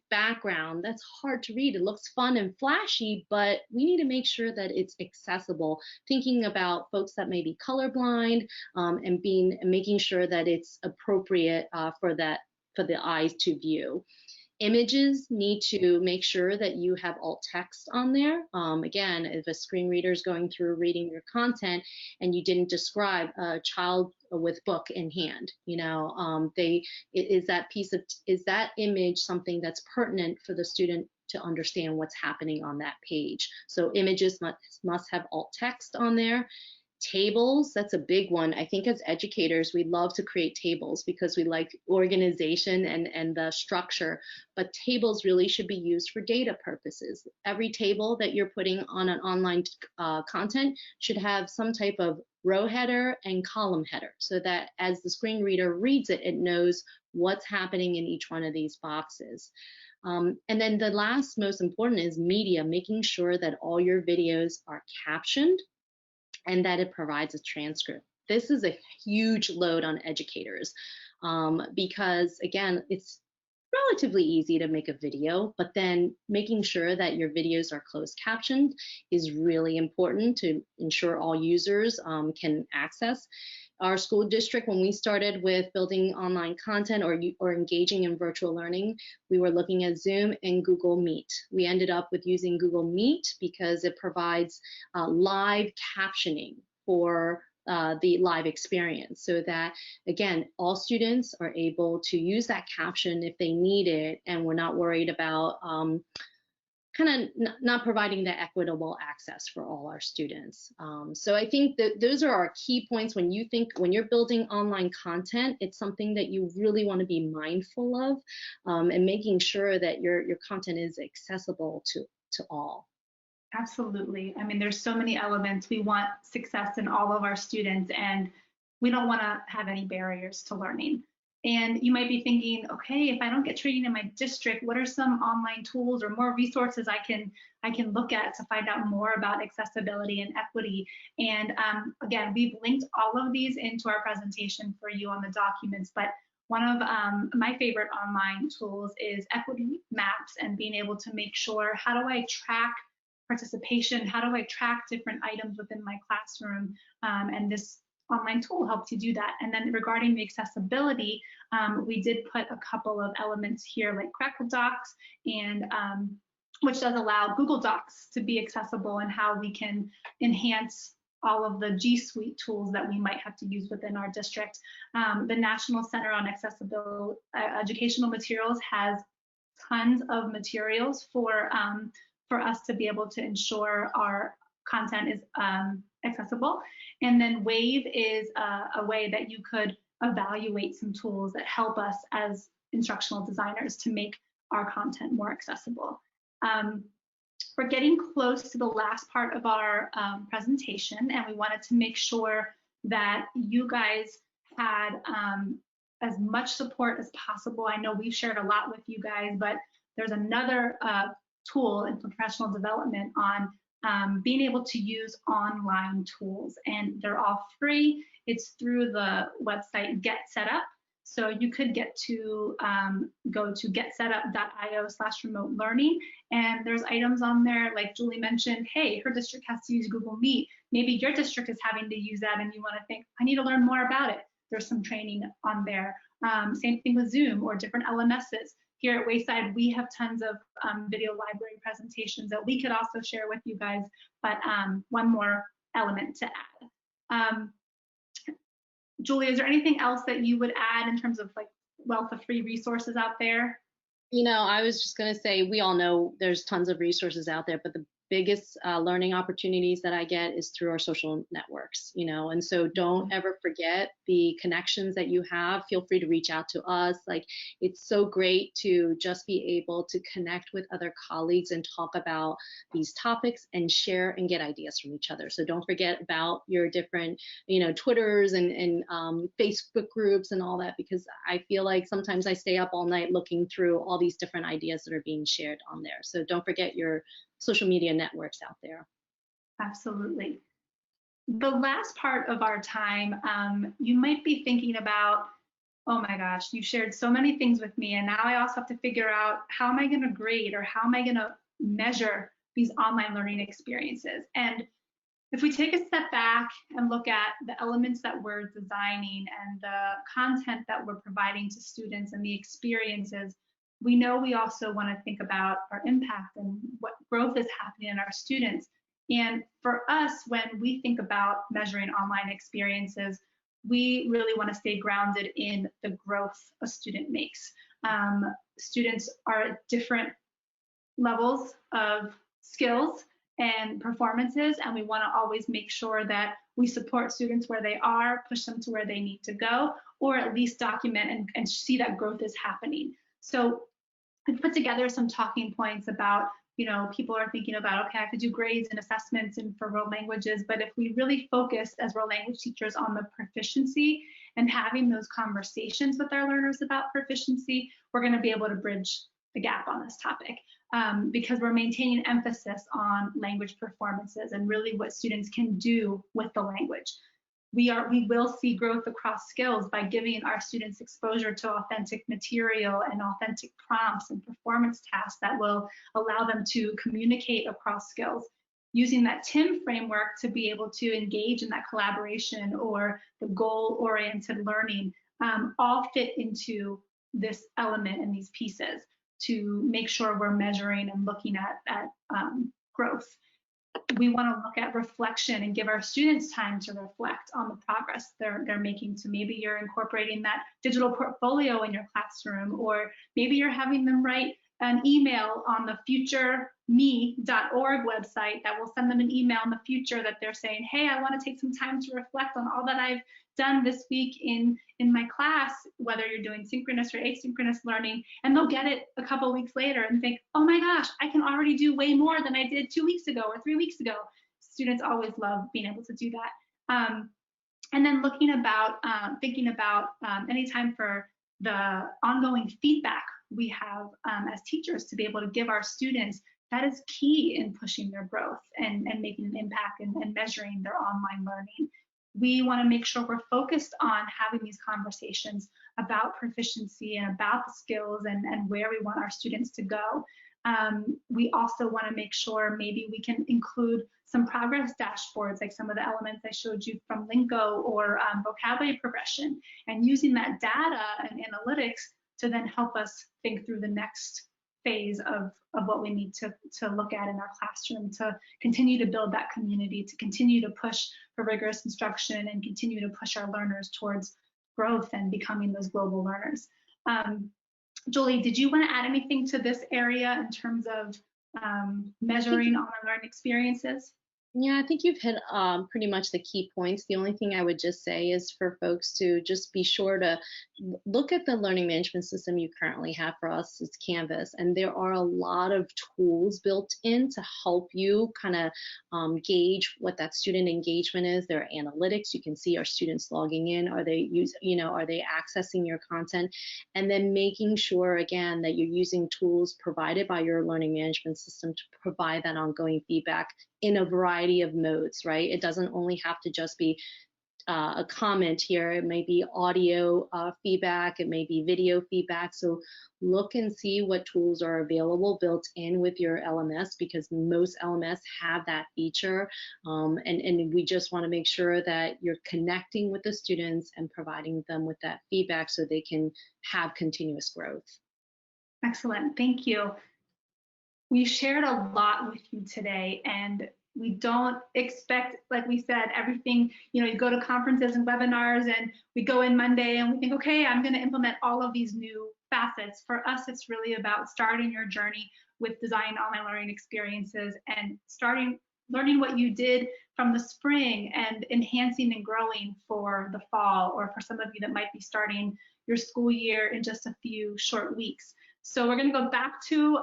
background. That's hard to read. It looks fun and flashy, but we need to make sure that it's accessible. Thinking about folks that may be colorblind and making sure that it's appropriate for the eyes to view. Images need to make sure that you have alt text on there. Again, if a screen reader is going through reading your content and you didn't describe a child with book in hand, is that image something that's pertinent for the student to understand what's happening on that page? So images must have alt text on there. Tables, that's a big one. I think as educators, we love to create tables because we like organization and the structure, but tables really should be used for data purposes. Every table that you're putting on an online content should have some type of row header and column header so that as the screen reader reads it, it knows what's happening in each one of these boxes. And then the last most important is media, making sure that all your videos are captioned and that it provides a transcript. This is a huge load on educators because, again, it's relatively easy to make a video, but then making sure that your videos are closed captioned is really important to ensure all users can access. Our school district, when we started with building online content or engaging in virtual learning, we were looking at Zoom and Google Meet. We ended up with using Google Meet because it provides live captioning for the live experience so that, again, all students are able to use that caption if they need it, and we're not worried about not providing the equitable access for all our students. So I think that those are our key points when you're building online content. It's something that you really want to be mindful of and making sure that your content is accessible to all. Absolutely. I mean, there's so many elements. We want success in all of our students, and we don't want to have any barriers to learning. And you might be thinking, okay, if I don't get training in my district, what are some online tools or more resources I can look at to find out more about accessibility and equity? And again, we've linked all of these into our presentation for you on the documents, but one of my favorite online tools is equity maps and being able to make sure, how do I track participation? How do I track different items within my classroom? And this online tool helps you do that. And then regarding the accessibility, we did put a couple of elements here like Crackle Docs, and which does allow Google Docs to be accessible, and how we can enhance all of the G Suite tools that we might have to use within our district. The National Center on Accessible Educational Materials has tons of materials for us to be able to ensure our content is accessible. And then Wave is a way that you could evaluate some tools that help us as instructional designers to make our content more accessible. We're getting close to the last part of our presentation, and we wanted to make sure that you guys had as much support as possible. I know we've shared a lot with you guys, but there's another tool in professional development on being able to use online tools, and they're all free. It's through the website Get Set Up. So you could get to go to getsetup.io/remote learning, and there's items on there like Julie mentioned. Hey, her district has to use Google Meet. Maybe your district is having to use that, and you want to think, I need to learn more about it. There's some training on there. Same thing with Zoom or different LMSs. Here at Wayside, we have tons of video library presentations that we could also share with you guys, but one more element to add. Julie, is there anything else that you would add in terms of like wealth of free resources out there? I was just going to say, we all know there's tons of resources out there, but the biggest learning opportunities that I get is through our social networks, and so don't ever forget the connections that you have. Feel free to reach out to us. Like, it's so great to just be able to connect with other colleagues and talk about these topics and share and get ideas from each other. So don't forget about your different, Twitters and Facebook groups and all that, because I feel like sometimes I stay up all night looking through all these different ideas that are being shared on there. So don't forget your social media networks out there. Absolutely. The last part of our time, you might be thinking about, oh my gosh, you shared so many things with me, and now I also have to figure out, how am I going to grade, or how am I going to measure these online learning experiences? And if we take a step back and look at the elements that we're designing and the content that we're providing to students and the experiences, we know we also want to think about our impact and what growth is happening in our students. And for us, when we think about measuring online experiences, we really want to stay grounded in the growth a student makes. Students are at different levels of skills and performances, and we want to always make sure that we support students where they are, push them to where they need to go, or at least document and see that growth is happening. So I've put together some talking points about, people are thinking about, okay, I have to do grades and assessments and for world languages, but if we really focus as world language teachers on the proficiency and having those conversations with our learners about proficiency, we're going to be able to bridge the gap on this topic, because we're maintaining emphasis on language performances and really what students can do with the language. We will see growth across skills by giving our students exposure to authentic material and authentic prompts and performance tasks that will allow them to communicate across skills. Using that TIM framework to be able to engage in that collaboration or the goal-oriented learning, all fit into this element and these pieces to make sure we're measuring and looking at growth. We want to look at reflection and give our students time to reflect on the progress they're making. So maybe you're incorporating that digital portfolio in your classroom, or maybe you're having them write an email on the futureme.org website that will send them an email in the future that they're saying, hey, I want to take some time to reflect on all that I've done this week in my class, whether you're doing synchronous or asynchronous learning, and they'll get it a couple weeks later and think, oh my gosh, I can already do way more than I did 2 weeks ago or 3 weeks ago. Students always love being able to do that. And then thinking about any time for the ongoing feedback we have as teachers to be able to give our students, that is key in pushing their growth and making an impact and measuring their online learning. We want to make sure we're focused on having these conversations about proficiency and about the skills and where we want our students to go. We also want to make sure maybe we can include some progress dashboards, like some of the elements I showed you from Linko or vocabulary progression, and using that data and analytics to then help us think through the next phase of what we need to look at in our classroom to continue to build that community, to continue to push for rigorous instruction and continue to push our learners towards growth and becoming those global learners. Julie, did you want to add anything to this area in terms of measuring online learning experiences? Yeah, I think you've hit pretty much the key points. The only thing I would just say is for folks to just be sure to look at the learning management system you currently have. For us, it's Canvas, and there are a lot of tools built in to help you kind of gauge what that student engagement is. There are analytics. You can see, are students logging in? Are they are they accessing your content? And then making sure again that you're using tools provided by your learning management system to provide that ongoing feedback in a variety of modes, right? It doesn't only have to just be a comment here. It may be audio feedback, it may be video feedback. So look and see what tools are available built in with your LMS, because most LMS have that feature. And we just want to make sure that you're connecting with the students and providing them with that feedback so they can have continuous growth. Excellent, thank you. We shared a lot with you today, and we don't expect, like we said, everything, you go to conferences and webinars and we go in Monday and we think, okay, I'm going to implement all of these new facets. For us, it's really about starting your journey with design online learning experiences and learning what you did from the spring and enhancing and growing for the fall, or for some of you that might be starting your school year in just a few short weeks. So we're going to go back to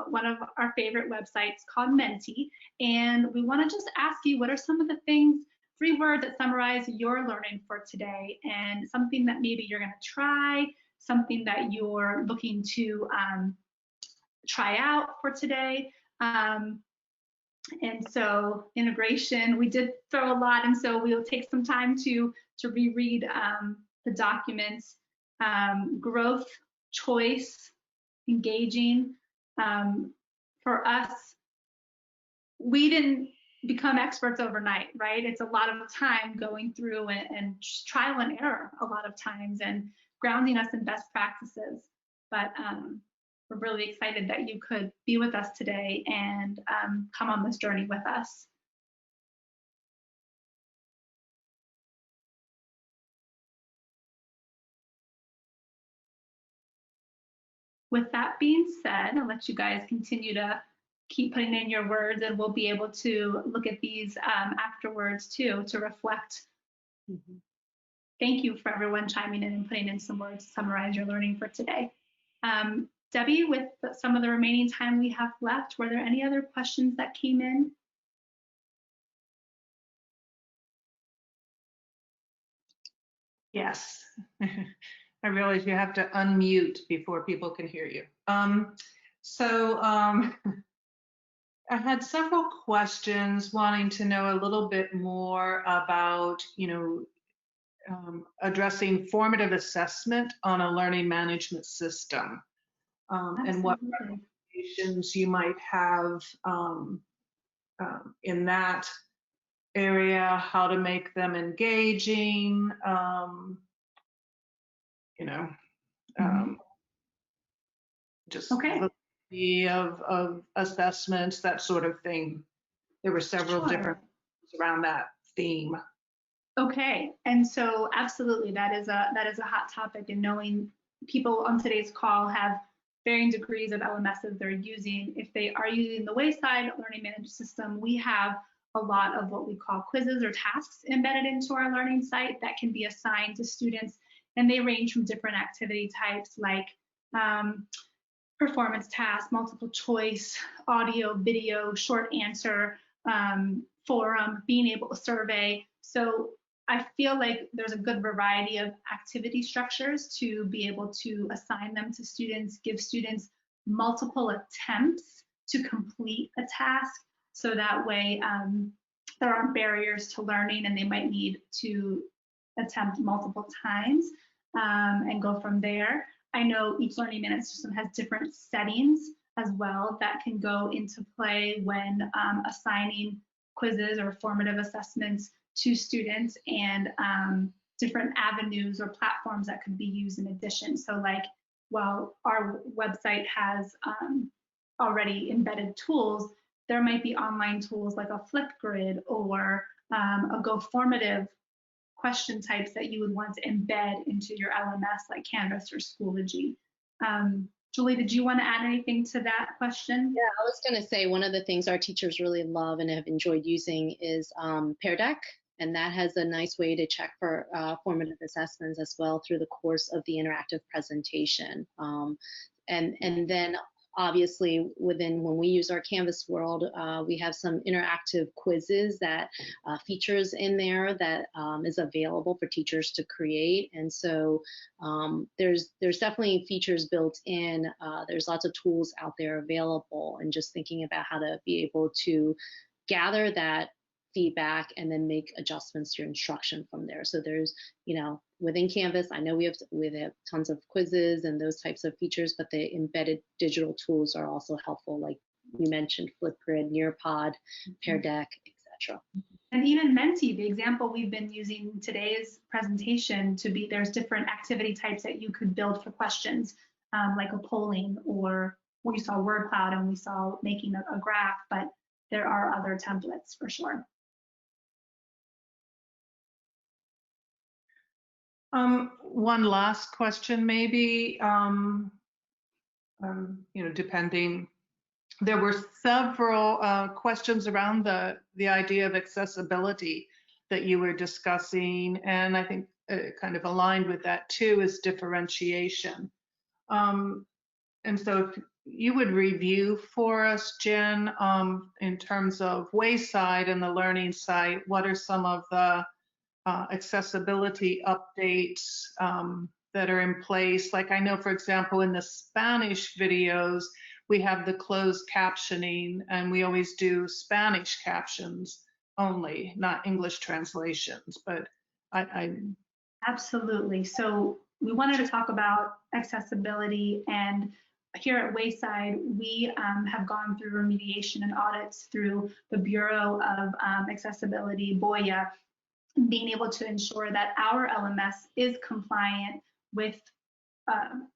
one of our favorite websites called Menti, and we want to just ask you, what are some of the things, 3 words that summarize your learning for today, and something that maybe you're going to try, something that you're looking to try out for today. And so integration, we did throw a lot, and so we'll take some time to reread the documents. Growth, choice, engaging. For us, we didn't become experts overnight, right? It's a lot of time going through and trial and error a lot of times, and grounding us in best practices. But we're really excited that you could be with us today and come on this journey with us. With that being said, I'll let you guys continue to keep putting in your words, and we'll be able to look at these afterwards too, to reflect. Mm-hmm. Thank you for everyone chiming in and putting in some words to summarize your learning for today. Debbie, with some of the remaining time we have left, were there any other questions that came in? Yes. I realize you have to unmute before people can hear you. I had several questions wanting to know a little bit more about, addressing formative assessment on a learning management system, and what recommendations you might have in that area, how to make them engaging, just of assessments, that sort of thing. There were several different around that theme. Okay, and so absolutely, that is a hot topic, and knowing people on today's call have varying degrees of LMSs they're using. If they are using the Wayside learning management system, we have a lot of what we call quizzes or tasks embedded into our learning site that can be assigned to students, and they range from different activity types like performance tasks, multiple choice, audio, video, short answer, forum, being able to survey. So I feel like there's a good variety of activity structures to be able to assign them to students, give students multiple attempts to complete a task, so that way there aren't barriers to learning, and they might need to attempt multiple times and go from there. I know each learning management system has different settings as well that can go into play when assigning quizzes or formative assessments to students, and different avenues or platforms that could be used in addition. So like, while our website has already embedded tools, there might be online tools like a Flipgrid or a Go formative question types that you would want to embed into your LMS, like Canvas or Schoology. Julie, did you want to add anything to that question? Yeah, I was going to say one of the things our teachers really love and have enjoyed using is Pear Deck, and that has a nice way to check for formative assessments as well through the course of the interactive presentation. And then obviously when we use our Canvas world, we have some interactive quizzes that features in there that is available for teachers to create. And so there's definitely features built in. There's lots of tools out there available, and just thinking about how to be able to gather that feedback and then make adjustments to your instruction from there. So there's, within Canvas, I know we have tons of quizzes and those types of features, but the embedded digital tools are also helpful, like you mentioned, Flipgrid, Nearpod, Pear Deck, etc. And even Menti, the example we've been using in today's presentation, there's different activity types that you could build for questions, like a polling, or we saw word cloud and we saw making a graph, but there are other templates for sure. One last question, maybe, depending. There were several questions around the idea of accessibility that you were discussing, and I think kind of aligned with that too is differentiation. And so if you would review for us, Jen, in terms of Wayside and the learning site, what are some of the accessibility updates that are in place? Like I know, for example, in the Spanish videos, we have the closed captioning, and we always do Spanish captions only, not English translations. But I Absolutely. So we wanted to talk about accessibility, and here at Wayside, we have gone through remediation and audits through the Bureau of Accessibility, BOIA, being able to ensure that our LMS is compliant with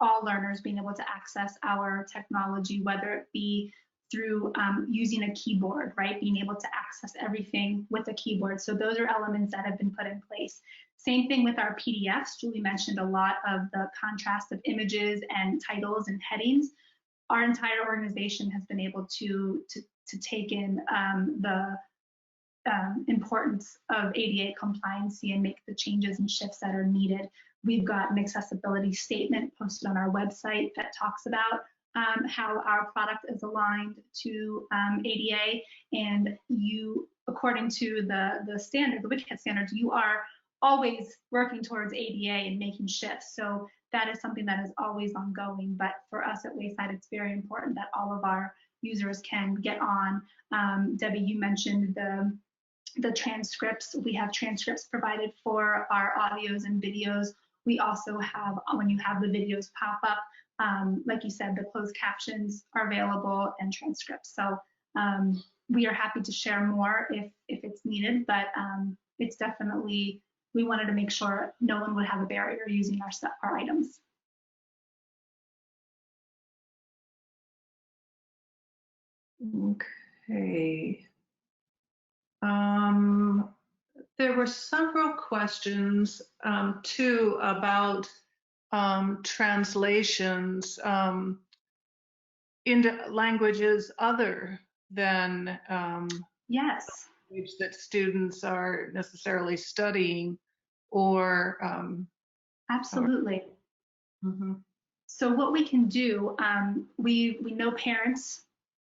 all learners being able to access our technology, whether it be through using a keyboard, right? Being able to access everything with a keyboard. So those are elements that have been put in place. Same thing with our PDFs. Julie mentioned a lot of the contrast of images and titles and headings. Our entire organization has been able to take in the importance of ADA compliancy and make the changes and shifts that are needed. We've got an accessibility statement posted on our website that talks about how our product is aligned to ADA, and you, according to the standard, the WCAT standards, you are always working towards ADA and making shifts. So that is something that is always ongoing. But for us at Wayside, it's very important that all of our users can get on. Debbie, you mentioned the transcripts. We have transcripts provided for our audios and videos. We also have, when you have the videos pop up, like you said, the closed captions are available and transcripts. So we are happy to share more if it's needed, but it's definitely, we wanted to make sure no one would have a barrier using our items. Okay. There were several questions too about translations into languages other than Yes, language that students are necessarily studying, or absolutely. Mm-hmm. So what we can do, we know parents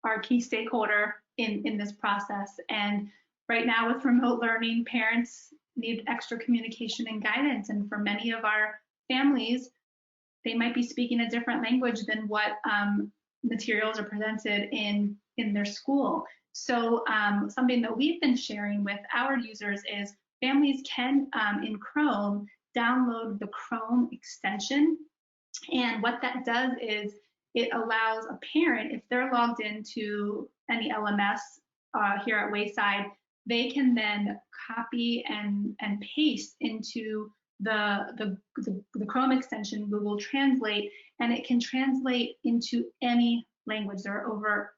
are a key stakeholder in this process, and right now with remote learning, parents need extra communication and guidance, and for many of our families, they might be speaking a different language than what materials are presented in their school. So something that we've been sharing with our users is families can, in Chrome, download the Chrome extension. And what that does is it allows a parent, if they're logged into any LMS here at Wayside, they can then copy and paste into the Chrome extension, Google Translate, and it can translate into any language. There are over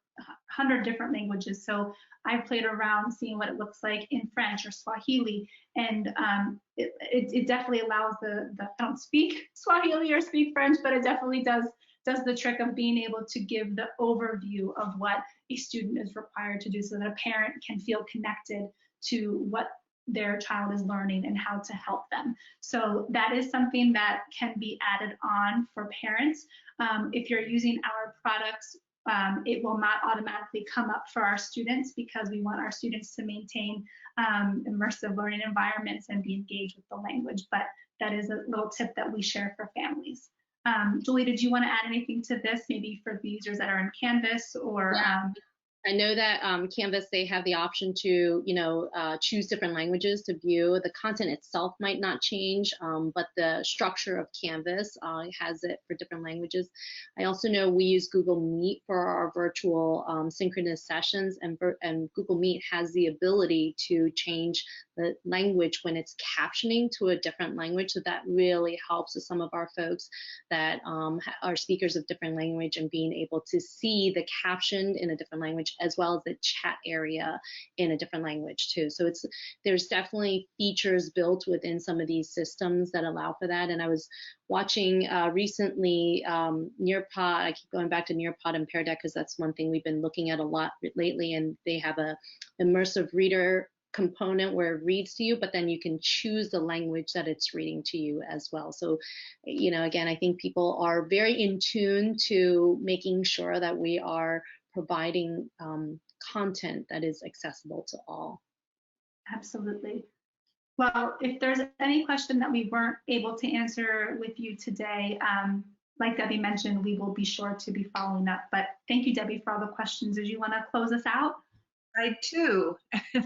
100 different languages. So I've played around seeing what it looks like in French or Swahili, and it definitely allows I don't speak Swahili or speak French, but it definitely does does the trick of being able to give the overview of what a student is required to do so that a parent can feel connected to what their child is learning and how to help them. So that is something that can be added on for parents. If you're using our products, it will not automatically come up for our students because we want our students to maintain immersive learning environments and be engaged with the language. But that is a little tip that we share for families. Julie, did you want to add anything to this, maybe for the users that are in Canvas or? Yeah. I know that Canvas, they have the option to, choose different languages to view. The content itself might not change, but the structure of Canvas has it for different languages. I also know we use Google Meet for our virtual synchronous sessions, and Google Meet has the ability to change the language when it's captioning to a different language. So that really helps with some of our folks that are speakers of different language and being able to see the captioned in a different language as well as the chat area in a different language too. So there's definitely features built within some of these systems that allow for that. And I was watching recently Nearpod. I keep going back to Nearpod and Pear Deck because that's one thing we've been looking at a lot lately, and they have a immersive reader component where it reads to you, but then you can choose the language that it's reading to you as well. So, again, I think people are very in tune to making sure that we are providing content that is accessible to all. Absolutely. Well, if there's any question that we weren't able to answer with you today, like Debbie mentioned, we will be sure to be following up. But thank you, Debbie, for all the questions. Did you want to close us out? I do.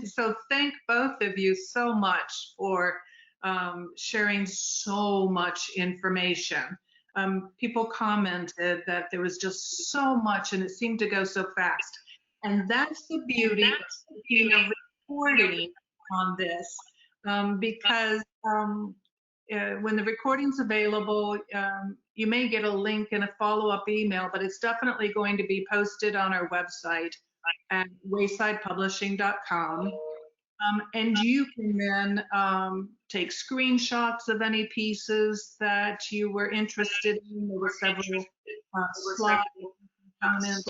So thank both of you so much for sharing so much information. People commented that there was just so much and it seemed to go so fast. And that's the beauty of recording on this, because when the recording's available, you may get a link in a follow-up email, but it's definitely going to be posted on our website at waysidepublishing.com. And you can then take screenshots of any pieces that you were interested in. There were several slide components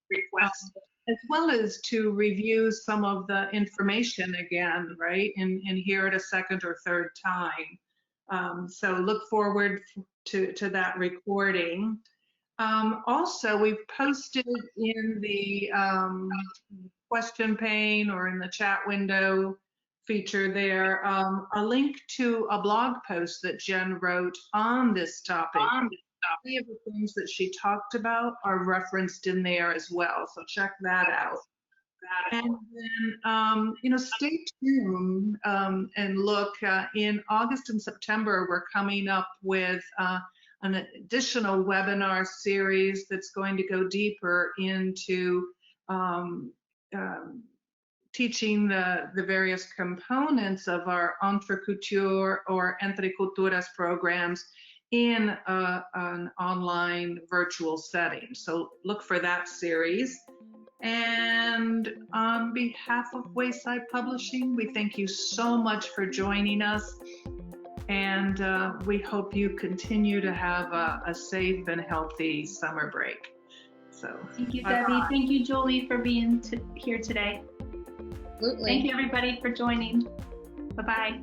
requests, as well as to review some of the information again, right? And hear it a second or third time. So look forward to that recording. Also, we've posted in the question pane or in the chat window feature there a link to a blog post that Jen wrote on this topic. Many of the things that she talked about are referenced in there as well, so check that out. And then, stay tuned and look. In August and September, we're coming up with an additional webinar series that's going to go deeper into teaching the various components of our Entre Couture or Entre Culturas programs in an online virtual setting. So look for that series. And on behalf of Wayside Publishing, we thank you so much for joining us. And we hope you continue to have a safe and healthy summer break. So thank you, Debbie. Thank you, Julie, for being here today. Absolutely. Thank you, everybody, for joining. Bye-bye.